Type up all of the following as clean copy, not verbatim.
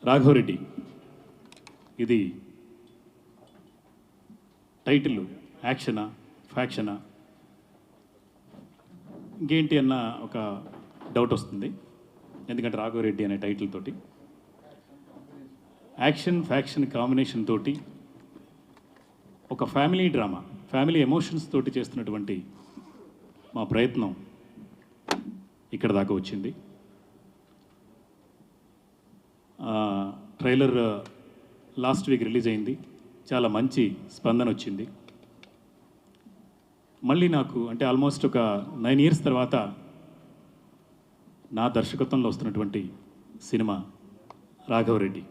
రాఘవరెడ్డి ఇది టైటిల్ యాక్షనా ఫ్యాక్షనా ఇంకేంటి అన్న ఒక డౌట్ వస్తుంది. ఎందుకంటే రాఘవరెడ్డి అనే టైటిల్ తోటి యాక్షన్ ఫ్యాక్షన్ కాంబినేషన్ తోటి ఒక ఫ్యామిలీ డ్రామా, ఫ్యామిలీ ఎమోషన్స్ తోటి చేస్తున్నటువంటి మా ప్రయత్నం ఇక్కడ దాకా వచ్చింది. ట్రైలర్ లాస్ట్ వీక్ రిలీజ్ అయింది, చాలా మంచి స్పందన వచ్చింది. మళ్ళీ నాకు అంటే ఆల్మోస్ట్ ఒక 9 years తర్వాత నా దర్శకత్వంలో వస్తున్నటువంటి సినిమా రాఘవరెడ్డి.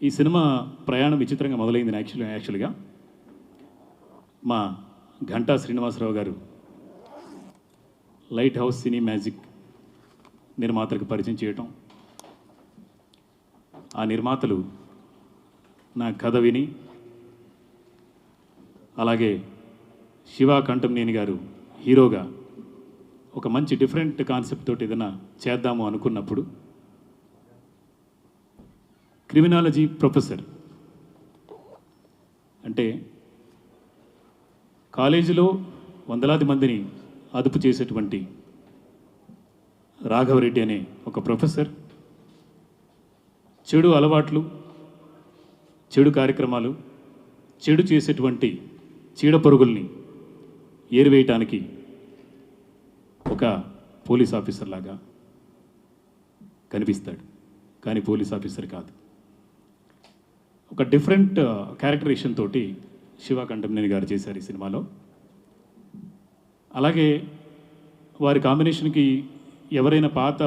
ఈ సినిమా ప్రయాణం విచిత్రంగా మొదలైంది. యాక్చువల్గా మా ఘంటా శ్రీనివాసరావు గారు లైట్ హౌస్ సినీ మ్యాజిక్ నిర్మాతలకు పరిచయం చేయటం, ఆ నిర్మాతలు నా కథ విని, అలాగే శివ కంఠంనేని గారు హీరోగా ఒక మంచి డిఫరెంట్ కాన్సెప్ట్ తోటి ఏదైనా చేద్దాము అనుకున్నప్పుడు క్రిమినాలజీ ప్రొఫెసర్ అంటే కాలేజీలో వందలాది మందిని అదుపు చేసేటువంటి రాఘవరెడ్డి అనే ఒక ప్రొఫెసర్ చెడు అలవాట్లు, చెడు కార్యక్రమాలు, చెడు చేసేటువంటి చీడపరుగుల్ని ఏరివేయటానికి ఒక పోలీస్ ఆఫీసర్ లాగా కనిపిస్తాడు. కానీ పోలీస్ ఆఫీసర్ కాదు. ఒక డిఫరెంట్ క్యారెక్టరేషన్ తోటి శివ కంఠంనేని గారు చేశారు ఈ సినిమాలో. అలాగే వారి కాంబినేషన్కి ఎవరైనా పాత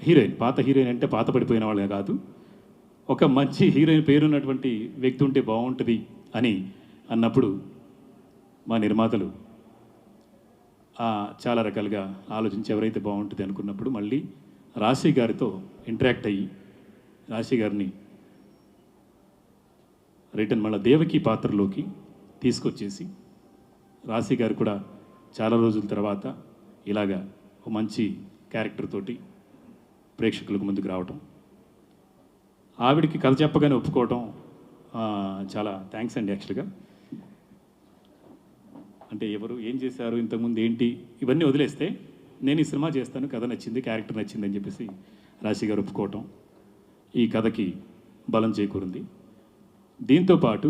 హీరోయిన్ అంటే పాత పడిపోయిన వాళ్ళే కాదు, ఒక మంచి హీరోయిన్ పేరున్నటువంటి వ్యక్తి ఉంటే బాగుంటుంది అని అన్నప్పుడు మా నిర్మాతలు చాలా రకాలుగా ఆలోచించి ఎవరైతే బాగుంటుంది అనుకున్నప్పుడు మళ్ళీ రాశి గారితో ఇంటరాక్ట్ అయ్యి రాశి గారిని రిటర్న్ మళ్ళీ దేవకి పాత్రలోకి తీసుకొచ్చేసి రాశి గారు కూడా చాలా రోజుల తర్వాత ఇలాగా ఒక మంచి క్యారెక్టర్ తోటి ప్రేక్షకులకు ముందుకు రావటం, ఆవిడికి కథ చెప్పగానే ఒప్పుకోవటం చాలా థ్యాంక్స్ అండి. యాక్చువల్గా అంటే ఎవరు ఏం చేశారు ఇంతకుముందు ఏంటి ఇవన్నీ వదిలేస్తే నేను ఈ సినిమా చేస్తాను, కథ నచ్చింది, క్యారెక్టర్ నచ్చింది అని చెప్పేసి రాశి గారు ఒప్పుకోవటం ఈ కథకి బలం చేకూరింది. దీంతోపాటు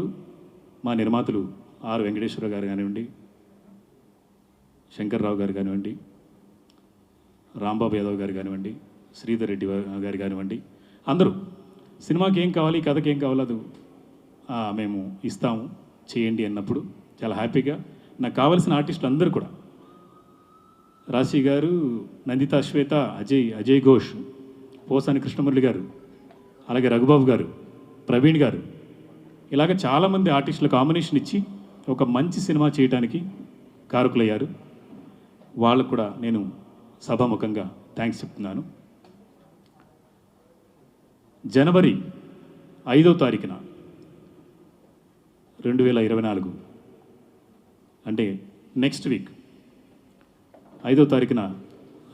మా నిర్మాతలు ఆర్ వెంకటేశ్వర గారు కానివ్వండి, శంకర్రావు గారు కానివ్వండి, రాంబాబు యాదవ్ గారు కానివ్వండి, శ్రీధర్ రెడ్డి గారు కానివ్వండి, అందరూ సినిమాకి ఏం కావాలి, కథకి ఏం కావాలో అది మేము ఇస్తాము చేయండి అన్నప్పుడు చాలా హ్యాపీగా నాకు కావలసిన ఆర్టిస్టులు అందరూ కూడా రాశి గారు, నందితా శ్వేత, అజయ్ ఘోష్, పోసాని కృష్ణమురళి గారు, అలాగే రఘుబాబు గారు, ప్రవీణ్ గారు, ఇలాగ చాలామంది ఆర్టిస్టుల కాంబినేషన్ ఇచ్చి ఒక మంచి సినిమా చేయడానికి కారకులయ్యారు. వాళ్ళకు కూడా నేను సభాముఖంగా థ్యాంక్స్ చెప్తున్నాను. జనవరి 5వ తారీఖున 2024 అంటే నెక్స్ట్ వీక్ 5వ తారీఖున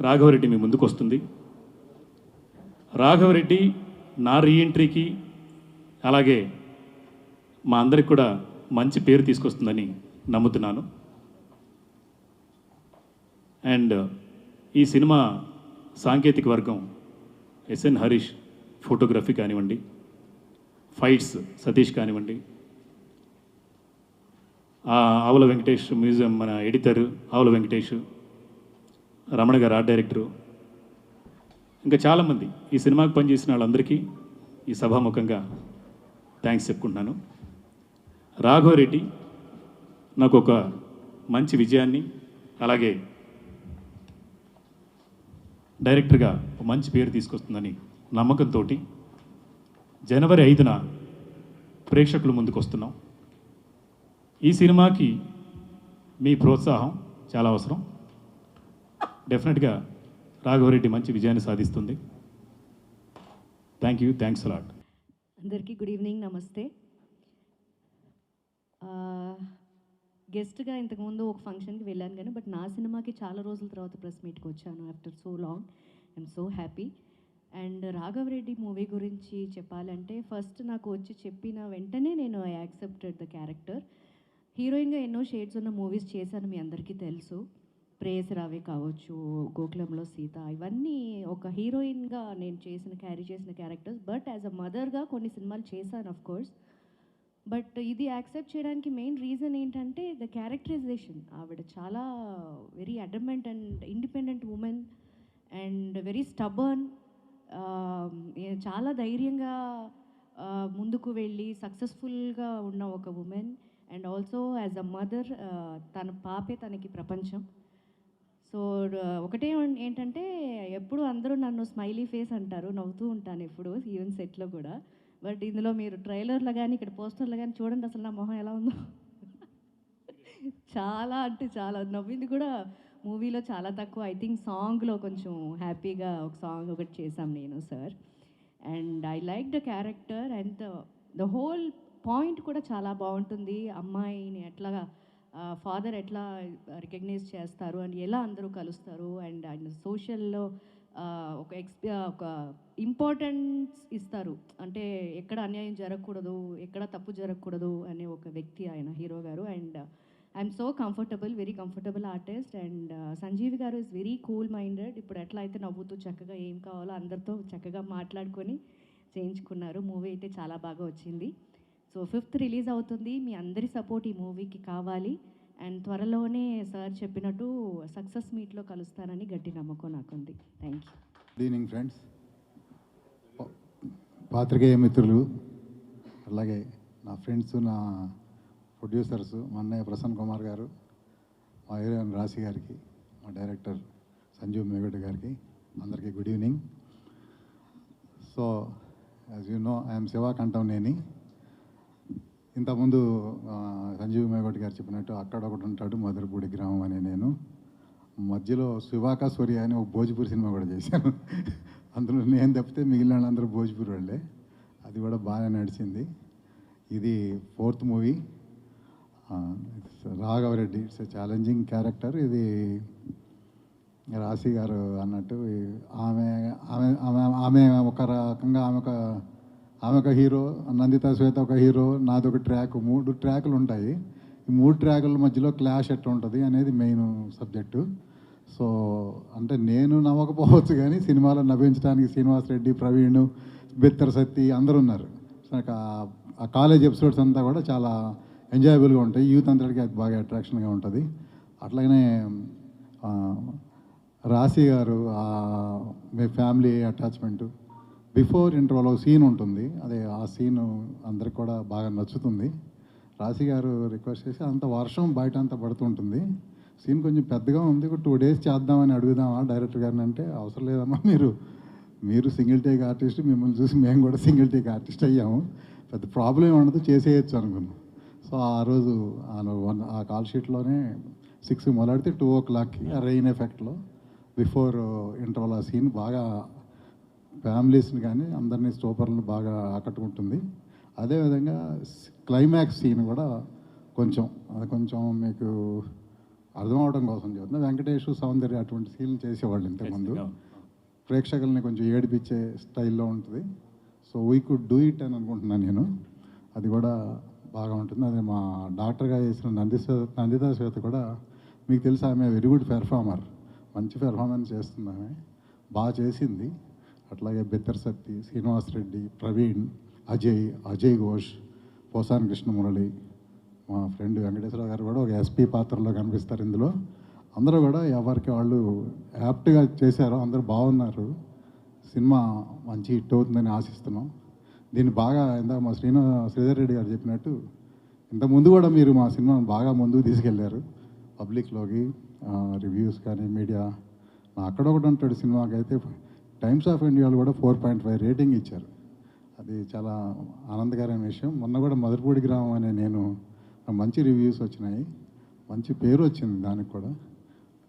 రాఘవరెడ్డి మీ ముందుకు వస్తుంది. రాఘవరెడ్డి నా రీఎంట్రీకి అలాగే మా అందరికి కూడా మంచి పేరు తీసుకొస్తుందని నమ్ముతున్నాను. అండ్ ఈ సినిమా సాంకేతిక వర్గం ఎస్ఎన్ హరీష్ ఫోటోగ్రఫీ కానివ్వండి, ఫైట్స్ సతీష్ కానివ్వండి, ఆవుల వెంకటేష్ మ్యూజియం మన ఎడిటర్ ఆవుల వెంకటేష్, రమణ గారు ఆర్ట్ డైరెక్టరు, ఇంకా చాలామంది ఈ సినిమాకి పనిచేసిన వాళ్ళందరికీ ఈ సభాముఖంగా థ్యాంక్స్ చెప్పుకుంటున్నాను. రాఘవరెడ్డి నాకు ఒక మంచి విజయాన్ని అలాగే డైరెక్టర్గా ఒక మంచి పేరు తీసుకొస్తుందని నమ్మకంతో జనవరి 5న ప్రేక్షకుల ముందుకు వస్తున్నాం. ఈ సినిమాకి మీ ప్రోత్సాహం చాలా అవసరం. డెఫినెట్గా రాఘవరెడ్డి మంచి విజయాన్ని సాధిస్తుంది. Thanks a lot. అందరికీ గుడ్ ఈవినింగ్, నమస్తే. గెస్ట్గా ఇంతకుముందు ఒక ఫంక్షన్కి వెళ్ళాను కానీ బట్ నా సినిమాకి చాలా రోజుల తర్వాత ప్రెస్ మీట్కి వచ్చాను after so long. I'm so happy. And Raghava Reddy movie గురించి చెప్పాలంటే ఫస్ట్ నాకు వచ్చి చెప్పిన వెంటనే నేను ఐ యాక్సెప్టెడ్ ద క్యారెక్టర్. హీరోయిన్గా ఎన్నో షేడ్స్ ఉన్న మూవీస్ చేశాను, మీ అందరికీ తెలుసు. ప్రేయసి రావే కావచ్చు, గోకులంలో సీత, ఇవన్నీ ఒక హీరోయిన్గా నేను క్యారీ చేసిన క్యారెక్టర్స్. బట్ యాజ్ అ మదర్గా కొన్ని సినిమాలు చేశాను ఆఫ్ కోర్స్. బట్ ఇది యాక్సెప్ట్ చేయడానికి మెయిన్ రీజన్ ఏంటంటే ద క్యారెక్టరైజేషన్. ఆవిడ చాలా very adamant and independent women and very stubborn. చాలా ధైర్యంగా ముందుకు వెళ్ళి సక్సెస్ఫుల్గా ఉన్న ఒక women. And also as a mother తన పాపే తనకి ప్రపంచం. సో ఒకటే ఏంటంటే ఎప్పుడు అందరూ నన్ను స్మైలీ ఫేస్ అంటారు, నవ్వుతూ ఉంటాను ఎప్పుడు, ఈవెన్ సెట్లో కూడా. బట్ ఇందులో మీరు ట్రైలర్లో కానీ ఇక్కడ పోస్టర్లో కానీ చూడండి అసలు నా మొహం ఎలా ఉందో. చాలా అంటే చాలా నవ్వింది కూడా మూవీలో చాలా తక్కువ. ఐ థింక్ సాంగ్లో కొంచెం హ్యాపీగా ఒక సాంగ్ ఒకటి చేశాం నేను sir. And I like the character and the whole point కూడా చాలా బాగుంటుంది. అమ్మాయిని ఎట్లా ఫాదర్ ఎట్లా రికగ్నైజ్ చేస్తారు అండ్ ఎలా అందరూ కలుస్తారు అండ్ ఆయన సోషల్లో ఒక ఇంపార్టెన్స్ ఇస్తారు. అంటే ఎక్కడ అన్యాయం జరగకూడదు, ఎక్కడ తప్పు జరగకూడదు అనే ఒక వ్యక్తి ఆయన హీరో గారు. And I'm so comfortable, very comfortable artist. And Sanjeev గారు ఇస్ వెరీ కూల్ మైండెడ్. ఇప్పుడు ఎట్లా అయితే నవ్వుతూ చక్కగా ఏం కావాలో అందరితో చక్కగా మాట్లాడుకొని చేయించుకున్నారు. మూవీ అయితే చాలా బాగా వచ్చింది. సో 5th రిలీజ్ అవుతుంది. మీ అందరి సపోర్ట్ ఈ మూవీకి కావాలి. అండ్ త్వరలోనే సార్ చెప్పినట్టు సక్సెస్ మీట్లో కలుస్తానని గట్టి నమ్మకం నాకుంది. Thank you. Good evening friends, పాత్రికేయ మిత్రులు, అలాగే నా ఫ్రెండ్స్, నా ప్రొడ్యూసర్స్, మా అన్నయ్య ప్రసన్న కుమార్ గారు, మా హీరోయిన్ రాశి గారికి, మా డైరెక్టర్ సంజీవ్ మేగోటి గారికి అందరికీ good evening. So as you know I'm Shiva Kantamneni. ఇంతకుముందు సంజీవ్ మేగోటి గారు చెప్పినట్టు అక్కడ ఒకటి ఉంటాడు మధురపూడి గ్రామం అని నేను మధ్యలో శివాకా సూర్య అని ఒక భోజ్పూరి సినిమా కూడా చేశాను. అందులో నేను తప్పితే మిగిలిన వాళ్ళందరూ భోజ్పూరి వాళ్ళే. అది కూడా బాగా నడిచింది. ఇది 4th movie. Raghava Reddy it's a challenging character. ఇది రాశి గారు అన్నట్టు ఆమె ఆమె ఆమె ఆమె ఒక రకంగా ఆమె ఒక హీరో, నందిత శ్వేత ఒక హీరో, నాది ఒక ట్రాక్, 3 ట్రాకులు ఉంటాయి. ఈ 3 ట్రాకుల మధ్యలో క్లాష్ ఎట్లా ఉంటుంది అనేది మెయిన్ సబ్జెక్టు. సో అంటే నేను నవ్వకపోవచ్చు కానీ సినిమాలో నవ్వించడానికి శ్రీనివాస్ రెడ్డి, ప్రవీణ్, బెత్తర్ సత్తి అందరూ ఉన్నారు. సో నాకు ఆ కాలేజ్ ఎపిసోడ్స్ అంతా కూడా చాలా ఎంజాయబుల్గా ఉంటాయి. యూత్ అంతటికి అది బాగా అట్రాక్షన్గా ఉంటుంది. అట్లాగనే రాశి గారు మీ family attachment before interval scene ఉంటుంది. అదే ఆ సీన్ అందరికి కూడా బాగా నచ్చుతుంది. రాశి గారు రిక్వెస్ట్ చేసి అంత వర్షం బయట అంతా పడుతుంటుంది, సీన్ కొంచెం పెద్దగా ఉంది, ఒక 2 days చేద్దామని అడుగుదామా డైరెక్టర్ గారిని అంటే అవసరం లేదమ్మా, మీరు సింగిల్ టేక్ ఆర్టిస్ట్, మిమ్మల్ని చూసి మేము కూడా సింగిల్ టేక్ ఆర్టిస్ట్ అయ్యాము, పెద్ద ప్రాబ్లం ఉండదు, చేసేయచ్చు అనుకున్నాం. సో ఆ రోజు ఆ కాల్ షీట్లోనే 6 మొదలెడితే 2 o'clockకి ఆ రెయిన్ ఎఫెక్ట్లో బిఫోర్ ఇంటర్వల్ ఆ సీన్ బాగా ఫ్యామిలీస్ని కానీ అందరినీ స్టోపర్లను బాగా ఆకట్టుకుంటుంది. అదేవిధంగా క్లైమాక్స్ సీన్ కూడా కొంచెం మీకు అర్థం అవడం కోసం చెప్తున్నా. వెంకటేష్, సౌందర్య అటువంటి సీన్లు చేసేవాళ్ళు ఇంతకుముందు. ప్రేక్షకుల్ని కొంచెం ఏడిపించే స్టైల్లో ఉంటుంది. So we could do it అని అనుకుంటున్నాను నేను. అది కూడా బాగా ఉంటుంది. అదే మా డాక్టర్గా చేసిన నందిత శ్వేత కూడా మీకు తెలుసు, ఆమె వెరీ గుడ్ పెర్ఫార్మర్, మంచి పెర్ఫార్మెన్స్ చేస్తుంది, ఆమె బాగా చేసింది. అట్లాగే బెత్తర్ సత్తి, శ్రీనివాస్ రెడ్డి, ప్రవీణ్, అజయ్ ఘోష్, పోసాని కృష్ణమురళి, మా ఫ్రెండ్ వెంకటేశ్వర గారు కూడా ఒక ఎస్పీ పాత్రలో కనిపిస్తారు ఇందులో. అందరూ కూడా ఎవరికి వాళ్ళు యాప్ట్గా చేశారు, అందరూ బాగున్నారు. సినిమా మంచి హిట్ అవుతుందని ఆశిస్తున్నాం. దీన్ని బాగా ఇందాక మా శ్రీధర్ రెడ్డి గారు చెప్పినట్టు ఇంతకుముందు కూడా మీరు మా సినిమాను బాగా ముందుకు తీసుకెళ్లారు పబ్లిక్లోకి, రివ్యూస్ కానీ మీడియా. అక్కడొకటి ఉంటాడు సినిమాకి అయితే టైమ్స్ ఆఫ్ ఇండియాలో కూడా 4.5 రేటింగ్ ఇచ్చారు. అది చాలా ఆనందకరమైన విషయం. మొన్న కూడా మధురపూడి గ్రామం అనే నేను మంచి రివ్యూస్ వచ్చినాయి, మంచి పేరు వచ్చింది దానికి కూడా.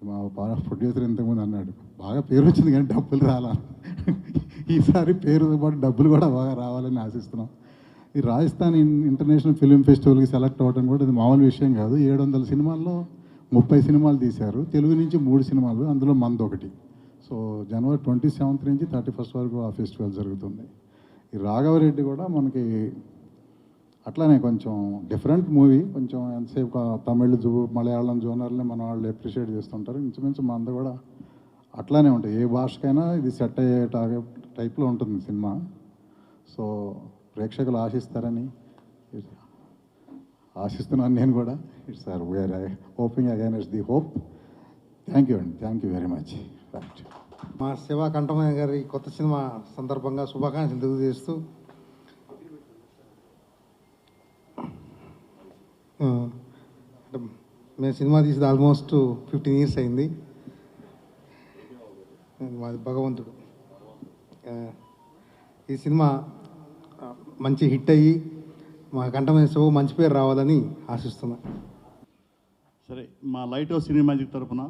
మా ప్రొడ్యూసర్ ఇంతకుముందు అన్నాడు బాగా పేరు వచ్చింది కానీ డబ్బులు రాలా. ఈసారి పేరుతో పాటు డబ్బులు కూడా బాగా రావాలని ఆశిస్తున్నాం. ఈ రాజస్థాన్ ఇంటర్నేషనల్ ఫిలిం ఫెస్టివల్కి సెలెక్ట్ అవ్వడం కూడా ఇది మామూలు విషయం కాదు. 700 సినిమాల్లో 30 సినిమాలు తీశారు, తెలుగు నుంచి 3 సినిమాలు, అందులో మంది ఒకటి. సో జనవరి 27th నుంచి 31st వరకు ఆ ఫెస్టివల్ జరుగుతుంది. ఈ రాఘవరెడ్డి కూడా మనకి అట్లానే కొంచెం డిఫరెంట్ మూవీ, కొంచెం ఎంతసేపు తమిళ్ మలయాళం జోనర్ని మన వాళ్ళు అప్రిషియేట్ చేస్తుంటారు. ఇంచుమించు మనది కూడా అట్లానే ఉంటుంది, ఏ భాషకైనా ఇది సెట్ అయ్యే టైప్లో ఉంటుంది సినిమా. సో ప్రేక్షకులు ఆశిస్తారని ఆశిస్తున్నాను నేను కూడా. It's sir we're hoping again it's the hope. Thank you అండి, thank you very much. Right, మా శివ కంఠమయ్య గారి కొత్త సినిమా సందర్భంగా శుభాకాంక్షలు తెలియజేస్తూ మేము సినిమా తీసేది ఆల్మోస్ట్ 15 years అయింది. మాది భగవంతుడు. ఈ సినిమా మంచి హిట్ అయ్యి మా కంఠమయ్య శివ మంచి పేరు రావాలని ఆశిస్తున్నా. సరే, మా లైట్ హౌస్ సినీ మ్యాజిక్ తరపున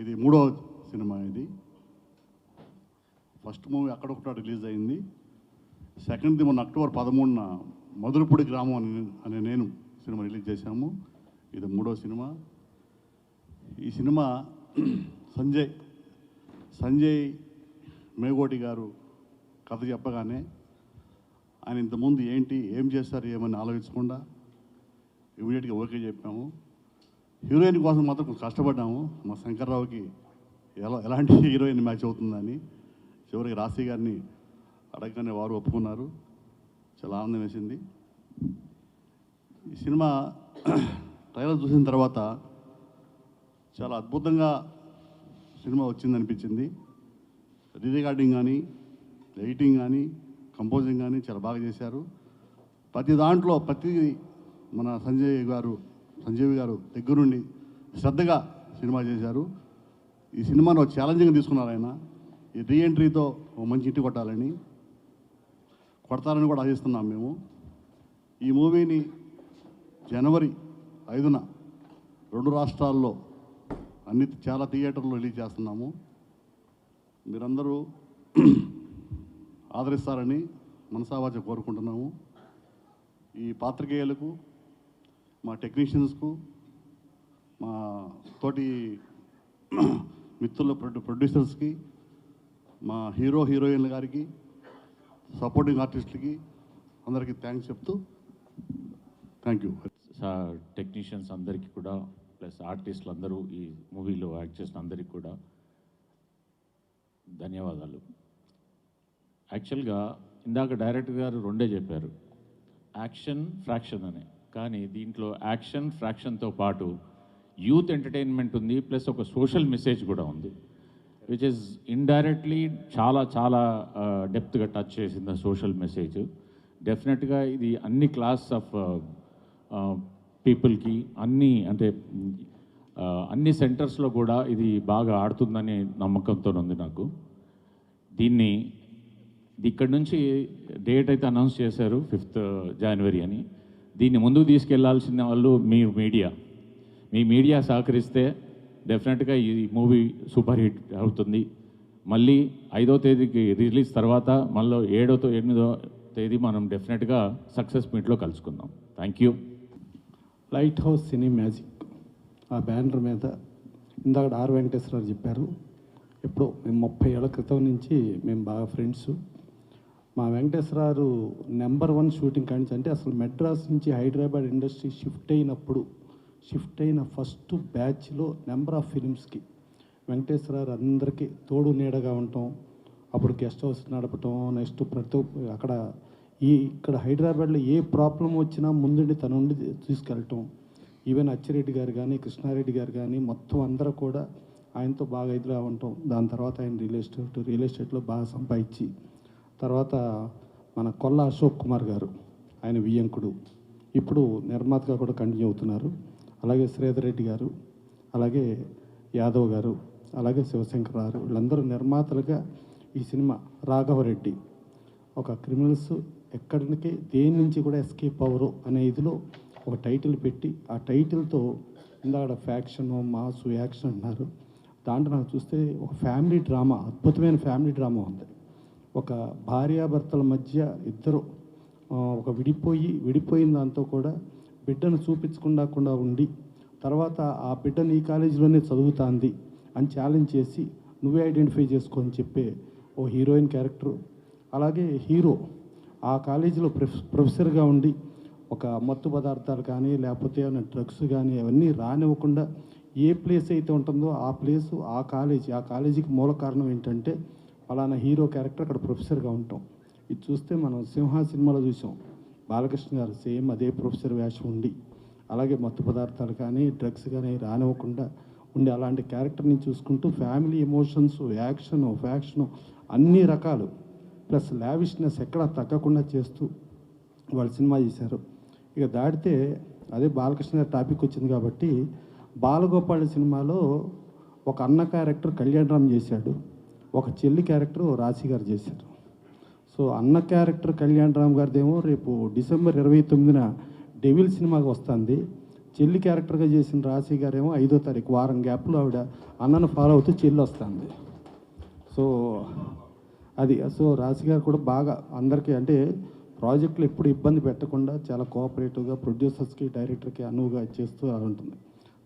ఇది 3వ సినిమా. ఇది ఫస్ట్ మూవీ అక్కడొకట రిలీజ్ అయింది. సెకండ్ది మొన్న అక్టోబర్ 13న మధురపూడి గ్రామం అనే నేను సినిమా రిలీజ్ చేశాము. ఇది 3వ సినిమా. ఈ సినిమా సంజయ్ మేగోటి గారు కథ చెప్పగానే ఆయన ఇంతకుముందు ఏం చేస్తారు ఏమని ఆలోచించకుండా ఇమీడియట్గా ఓకే చెప్పాము. హీరోయిన్ కోసం మాత్రం కొంచెం కష్టపడ్డాము. మా శంకర్రావుకి ఎలాంటి హీరోయిన్ మ్యాచ్ అవుతుందని చివరికి రాశి గారిని అడగగానే వారు ఒప్పుకున్నారు. చాలా ఆనందం వేసింది. ఈ సినిమా ట్రైలర్ చూసిన తర్వాత చాలా అద్భుతంగా సినిమా వచ్చిందనిపించింది. రీ రికార్డింగ్ కానీ, ఎడిటింగ్ కానీ, కంపోజింగ్ కానీ చాలా బాగా చేశారు. ప్రతి దాంట్లో మన సంజీవ్ గారు దగ్గరుండి శ్రద్ధగా సినిమా చేశారు. ఈ సినిమాను ఛాలెంజింగ్గా తీసుకున్నారు ఆయన. ఈ రీఎంట్రీతో మంచి ఇంటి కొడతారని కూడా ఆశిస్తున్నాం మేము. ఈ మూవీని జనవరి 5న 2 రాష్ట్రాల్లో చాలా థియేటర్లో రిలీజ్ చేస్తున్నాము. మీరందరూ ఆదరిస్తారని మనసావాచ కోరుకుంటున్నాము. ఈ పాత్రికేయులకు, మా టెక్నీషియన్స్కు, మా తోటి మిత్రుల ప్రొడ్యూసర్స్కి, మా హీరోయిన్ల గారికి, సపోర్టింగ్ ఆర్టిస్టులకి అందరికీ థ్యాంక్స్ చెప్తూ థ్యాంక్ యూ. టెక్నీషియన్స్ అందరికీ కూడా, ప్లస్ ఆర్టిస్టులు అందరూ ఈ మూవీలో యాక్ట్ చేసిన అందరికీ కూడా ధన్యవాదాలు. యాక్చువల్గా ఇందాక డైరెక్టర్ గారు 2 చెప్పారు, యాక్షన్ ఫ్రాక్షన్ అని. కానీ దీంట్లో యాక్షన్ ఫ్రాక్షన్తో పాటు యూత్ ఎంటర్టైన్మెంట్ ఉంది, ప్లస్ ఒక సోషల్ మెసేజ్ కూడా ఉంది, విచ్ ఇస్ ఇండైరెక్ట్లీ చాలా డెప్త్గా టచ్ చేసింది సోషల్ మెసేజ్. డెఫినెట్గా ఇది అన్ని క్లాస్ ఆఫ్ పీపుల్కి, అన్ని సెంటర్స్లో కూడా ఇది బాగా ఆడుతుందని నమ్మకంతో ఉంది నాకు. దీన్ని ఇక్కడి నుంచి డేట్ అయితే అనౌన్స్ చేశారు 5th January అని. దీన్ని ముందుకు తీసుకెళ్లాల్సిన వాళ్ళు మీ మీడియా సహకరిస్తే డెఫినెట్గా ఈ మూవీ సూపర్ హిట్ అవుతుంది. మళ్ళీ 5వ తేదీకి రిలీజ్ తర్వాత మళ్ళీ 7వ 8వ తేదీ మనం డెఫినెట్గా సక్సెస్ మీట్లో కలుసుకుందాం. Thank you. Light house cine magic ఆ బ్యానర్ మీద ఇందాక ఆర్ వెంకటేశ్వరరావు చెప్పారు. ఎప్పుడో మేము 30 ఏళ్ల క్రితం నుంచి మేము బాగా ఫ్రెండ్స్. మా వెంకటేశ్వరరావు నెంబర్ 1 షూటింగ్ కానించి, అంటే అసలు మెడ్రాస్ నుంచి హైదరాబాద్ ఇండస్ట్రీ షిఫ్ట్ అయిన ఫస్ట్ బ్యాచ్లో నెంబర్ ఆఫ్ ఫిలిమ్స్కి వెంకటేశ్వరరావు అందరికీ తోడు నీడగా ఉండటం, అప్పుడు గెస్ట్ హౌస్ నడపటం, నెక్స్ట్ ఇక్కడ హైదరాబాద్లో ఏ ప్రాబ్లం వచ్చినా ముందుండి తన ఉండి తీసుకెళ్ళటం. ఈవెన్ అచ్చిరెడ్డి గారు కానీ, కృష్ణారెడ్డి గారు కానీ, మొత్తం అందరూ కూడా ఆయనతో బాగా ఎదురుగా ఉండటం. దాని తర్వాత ఆయన రియల్ ఎస్టేట్లో బాగా సంపాదించి, తర్వాత మన కొల్ల అశోక్ కుమార్ గారు, ఆయన వియ్యంకుడు, ఇప్పుడు నిర్మాతగా కూడా కంటిన్యూ అవుతున్నారు. అలాగే శ్రీధర్ రెడ్డి గారు, అలాగే యాదవ్ గారు, అలాగే శివశంకర్ గారు, వీళ్ళందరూ నిర్మాతలుగా ఈ సినిమా. రాఘవరెడ్డి ఒక క్రిమినల్స్ ఎక్కడికి దేని నుంచి కూడా ఎస్కేప్ అవ్వరు అనే ఇదిలో ఒక టైటిల్ పెట్టి, ఆ టైటిల్తో ఇందాక ఫ్యాక్షన్, మాసు, యాక్షన్ అన్నారు. దాంట్లో నాకు చూస్తే ఒక ఫ్యామిలీ డ్రామా, అద్భుతమైన ఫ్యామిలీ డ్రామా ఉంది. ఒక భార్యాభర్తల మధ్య ఇద్దరు ఒక విడిపోయిన దాంతో కూడా బిడ్డను చూపించకుండా ఉండి, తర్వాత ఆ బిడ్డను ఈ కాలేజీలోనే చదువుతాంది అని ఛాలెంజ్ చేసి నువ్వే ఐడెంటిఫై చేసుకో అని చెప్పే ఓ హీరోయిన్ క్యారెక్టరు. అలాగే హీరో ఆ కాలేజీలో ప్రొఫెసర్గా ఉండి ఒక మత్తు పదార్థాలు కానీ లేకపోతే ఏమైనా డ్రగ్స్ కానీ అవన్నీ రానివ్వకుండా ఏ ప్లేస్ అయితే ఉంటుందో ఆ ప్లేసు ఆ కాలేజీకి మూల కారణం ఏంటంటే అలానా హీరో క్యారెక్టర్ అక్కడ ప్రొఫెసర్గా ఉంటాం. ఇది చూస్తే మనం సింహ సినిమాలో చూసాం, బాలకృష్ణ గారు సేమ్ అదే ప్రొఫెసర్ వేషం ఉండి అలాగే మత్తు పదార్థాలు కానీ డ్రగ్స్ కానీ రానివ్వకుండా ఉండి అలాంటి క్యారెక్టర్ని చూసుకుంటూ ఫ్యామిలీ ఎమోషన్స్, యాక్షను, ఫ్యాక్షను అన్ని రకాలు ప్లస్ లావిష్నెస్ ఎక్కడా తగ్గకుండా చేస్తూ వాళ్ళు సినిమా చేశారు. ఇక దాటితే అదే బాలకృష్ణ గారి టాపిక్ వచ్చింది కాబట్టి బాలగోపాల్ సినిమాలో ఒక అన్న క్యారెక్టర్ కళ్యాణ్ రామ్ చేశాడు, ఒక చెల్లి క్యారెక్టర్ రాశి గారు చేశారు. సో అన్న క్యారెక్టర్ కళ్యాణ్ రామ్ గారిదేమో రేపు డిసెంబర్ 29న డెవిల్ సినిమాకి వస్తుంది. చెల్లి క్యారెక్టర్గా చేసిన రాశి గారేమో 5వ తారీఖు వారం గ్యాప్లో ఆవిడ అన్నను ఫాలో అవుతూ చెల్లి వస్తుంది. సో రాశి గారు కూడా బాగా అందరికీ అంటే ప్రాజెక్టులు ఎప్పుడు ఇబ్బంది పెట్టకుండా చాలా కోఆపరేటివ్గా ప్రొడ్యూసర్స్కి డైరెక్టర్కి అనువుగా చేస్తూ ఉంటుంది.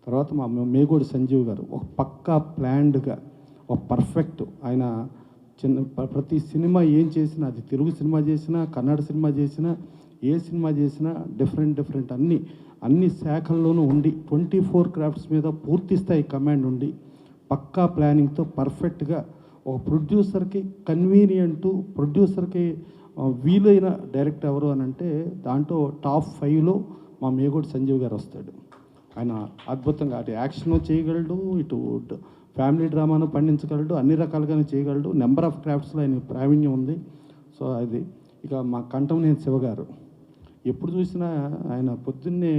తర్వాత మా మేగోడి సంజీవ్ గారు ఒక పక్కా ప్లాన్డ్గా ఒక పర్ఫెక్ట్ ఆయన ప్రతి సినిమా ఏం చేసినా అది తెలుగు సినిమా చేసినా కన్నడ సినిమా చేసినా ఏ సినిమా చేసినా డిఫరెంట్ అన్ని శాఖల్లోనూ ఉండి 24 క్రాఫ్ట్స్ మీద పూర్తి స్థాయి కమాండ్ ఉండి పక్కా ప్లానింగ్తో పర్ఫెక్ట్గా ఒక ప్రొడ్యూసర్కి కన్వీనియంటు ప్రొడ్యూసర్కి వీలైన డైరెక్టర్ ఎవరు అని అంటే దాంట్లో టాప్ 5లో మా మేగోడి సంజీవ్ గారు వస్తాడు. ఆయన అద్భుతంగా అటు యాక్షన్ చేయగలడు, ఇటు ఫ్యామిలీ డ్రామాను పండించగలడు, అన్ని రకాలుగానే చేయగలడు. నెంబర్ ఆఫ్ క్రాఫ్ట్స్లో ఆయన ప్రావీణ్యం ఉంది. సో అది ఇక మా కంఠంనేని శివ గారు ఎప్పుడు చూసినా ఆయన పొద్దున్నే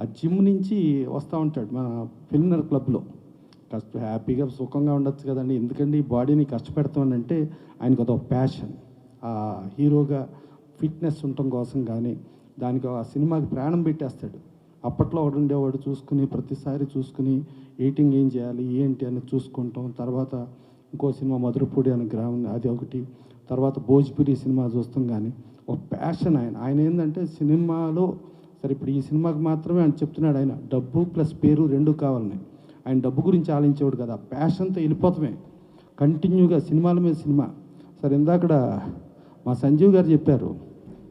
ఆ జిమ్ నుంచి వస్తూ ఉంటాడు మన ఫిల్నర్ క్లబ్లో. హ్యాపీగా సుఖంగా ఉండొచ్చు కదండి, ఎందుకంటే ఈ బాడీని కష్టపెడతామనంటే ఆయనకు అదొక ప్యాషన్. ఆ హీరోగా ఫిట్నెస్ ఉండటం కోసం కానీ దానికి ఆ సినిమాకి ప్రాణం పెట్టేస్తాడు. అప్పట్లో ఒకడు ఉండేవాడు చూసుకుని ప్రతిసారి చూసుకుని ఎయిటింగ్ ఏం చేయాలి ఏంటి అని చూసుకుంటాం. తర్వాత ఇంకో సినిమా మధురపూడి అనే గ్రామం అది ఒకటి, తర్వాత భోజ్పురి సినిమా చూస్తాం. కానీ ఒక ప్యాషన్ ఆయన ఏంటంటే సినిమాలో సరే ఇప్పుడు ఈ సినిమాకి మాత్రమే ఆయన చెప్తున్నాడు, ఆయన డబ్బు ప్లస్ పేరు రెండు కావాలని. ఆయన డబ్బు గురించి ఆలోచించేవాడు కదా, ప్యాషన్తో వెళ్ళిపోతామే కంటిన్యూగా సినిమాల మీద సినిమా. సరే ఇందాకడ మా సంజీవ్ గారు చెప్పారు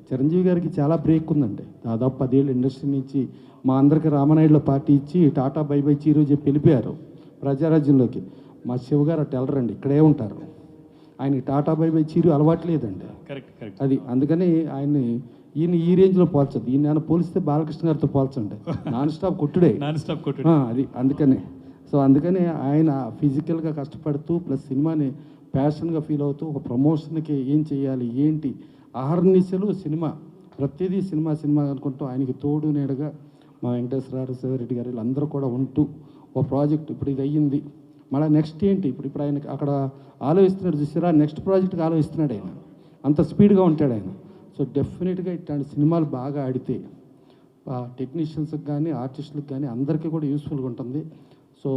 చిరంజీవి గారికి చాలా బ్రేక్ ఉందండి, దాదాపు 10 ఏళ్ళు ఇండస్ట్రీ నుంచి మా అందరికి రామనాయుడులో పార్టీ ఇచ్చి టాటా బై బై చీరో చెప్పి వెళ్ళిపోయారు ప్రజారాజ్యంలోకి. మా శివ గారు అటు వెళ్ళరండి, ఇక్కడే ఉంటారు. ఆయనకి టాటా బై బై చీరు అలవాటు లేదండి. అది అందుకని ఈయన ఈ రేంజ్లో పోల్చదు. ఈయన పోలిస్తే బాలకృష్ణ గారితో పోల్చండి, నాన్ స్టాప్ కొట్టుడే. అది అందుకని ఆయన ఫిజికల్గా కష్టపడుతూ ప్లస్ సినిమాని ప్యాషన్గా ఫీల్ అవుతూ ఒక ప్రమోషన్కి ఏం చేయాలి ఏంటి అహర్నిశలు సినిమా ప్రతిదీ సినిమా అనుకుంటూ ఆయనకి తోడు నీడగా మా వెంకటేశ్వరరావు శివరెడ్డి గారు వీళ్ళందరూ కూడా ఉంటూ ఒక ప్రాజెక్ట్ ఇప్పుడు ఇది అయ్యింది, మళ్ళీ నెక్స్ట్ ఏంటి ఇప్పుడు ఆయన అక్కడ ఆలోచిస్తున్నాడు చూసారా, నెక్స్ట్ ప్రాజెక్ట్కి ఆలోచిస్తున్నాడు ఆయన, అంత స్పీడ్గా ఉంటాడు ఆయన. సో డెఫినెట్గా ఇట్లాంటి సినిమాలు బాగా ఆడితే టెక్నీషియన్స్కి కానీ ఆర్టిస్టులకు కానీ అందరికీ కూడా యూస్ఫుల్గా ఉంటుంది. సో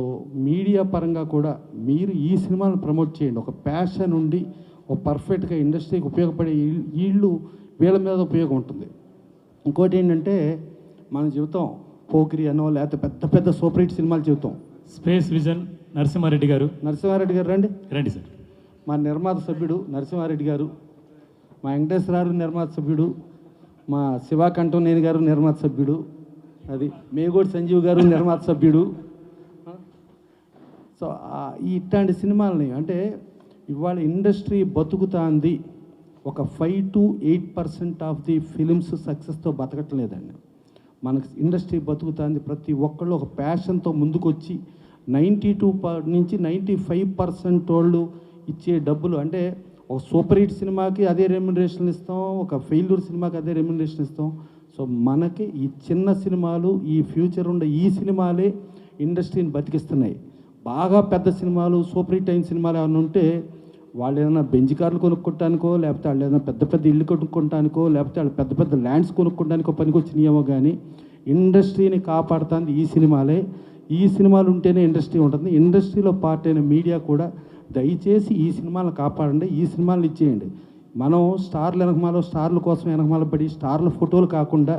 మీడియా పరంగా కూడా మీరు ఈ సినిమాను ప్రమోట్ చేయండి. ఒక ప్యాషన్ ఉండి ఒక పర్ఫెక్ట్గా ఇండస్ట్రీకి ఉపయోగపడే వీళ్ళ మీద ఉపయోగం ఉంటుంది. ఇంకోటి ఏంటంటే మనం చెబుతాం పోకిరి అనో లేకపోతే పెద్ద పెద్ద సూపర్ హిట్ సినిమాలు చెబుతాం. స్పేస్ విజన్ నరసింహారెడ్డి గారు రండి సార్. మా నిర్మాత సభ్యుడు నరసింహారెడ్డి గారు, మా వెంకటేశ్వరరావు నిర్మాత సభ్యుడు, మా శివ కంఠంనేని గారు నిర్మాత సభ్యుడు, అది మేగోడి సంజీవ్ గారు నిర్మాత సభ్యుడు. సో ఇట్లాంటి సినిమాలని అంటే ఇవాళ ఇండస్ట్రీ బతుకుతాంది ఒక 5 to 8% ఆఫ్ ది ఫిలిమ్స్ సక్సెస్తో బతకట్లేదండి. మనకు ఇండస్ట్రీ బతుకుతాంది ప్రతి ఒక్కళ్ళు ఒక ప్యాషన్తో ముందుకొచ్చి 92 నుంచి 95% వాళ్ళు ఇచ్చే డబ్బులు అంటే ఒక సూపర్ హిట్ సినిమాకి అదే రెమ్యునరేషన్ ఇస్తాం, ఒక ఫెయిల్యూర్ సినిమాకి అదే రెమ్యునరేషన్ ఇస్తాం. సో మనకి ఈ చిన్న సినిమాలు ఈ ఫ్యూచర్ ఉండే ఈ సినిమాలే ఇండస్ట్రీని బతికిస్తున్నాయి. బాగా పెద్ద సినిమాలు సూపర్ హిట్ అయిన సినిమాలు ఏమైనా ఉంటే వాళ్ళు ఏదైనా బెంచ్ కార్లు కొనుక్కోవటానికో లేకపోతే వాళ్ళు ఏదైనా పెద్ద పెద్ద ఇల్లు కొనుక్కోవటానికో లేకపోతే వాళ్ళు పెద్ద పెద్ద ల్యాండ్స్ కొనుక్కోవడానికో పనికొచ్చినాయేమో కానీ ఇండస్ట్రీని కాపాడుతుంది ఈ సినిమాలే. ఈ సినిమాలు ఉంటేనే ఇండస్ట్రీ ఉంటుంది. ఇండస్ట్రీలో పార్ట్ అయిన మీడియా కూడా దయచేసి ఈ సినిమాలను కాపాడండి, ఈ సినిమాలను ఇచ్చేయండి. మనం స్టార్ల కోసం వెనకమాల పడి స్టార్ల ఫోటోలు కాకుండా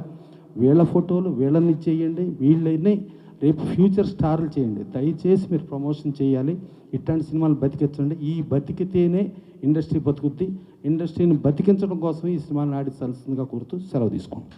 వీళ్ళ ఫోటోలు వీళ్ళని ఇచ్చేయండి, వీళ్ళని రేపు ఫ్యూచర్ స్టార్లు చేయండి. దయచేసి మీరు ప్రమోషన్ చేయాలి, ఇట్లాంటి సినిమాలు బతికించండి. ఈ బతికితేనే ఇండస్ట్రీ బతుకుద్ది. ఇండస్ట్రీని బతికించడం కోసం ఈ సినిమాని ఆడించాల్సిందిగా కోరుతూ సెలవు తీసుకోండి.